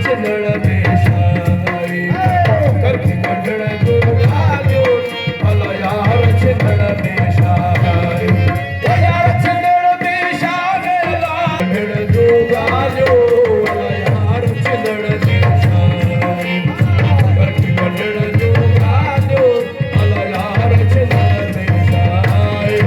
छिंदड़ में शाई करके गंढड़ गुराजो अला यार छिंदड़ में शाई ओ यार छिंदड़ में शाई गंढड़ गुराजो अला यार छिंदड़ में शाई करके गंढड़ गुराजो अला यार छिंदड़ में शाई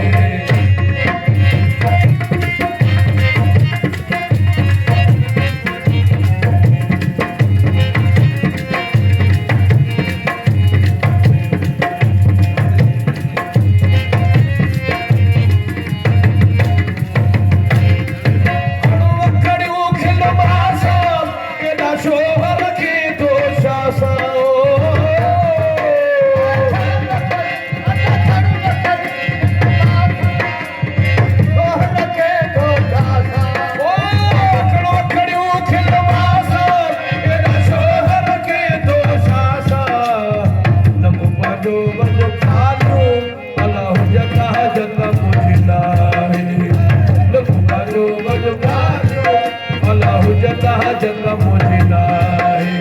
जता मुझे नाहे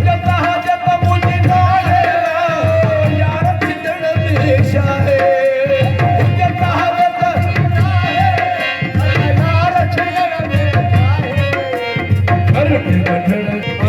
जता मुझे नाहे यार छिंदड़ में शाहे जता नाहे यार छिंदड़ में शाहे कर के गंढड़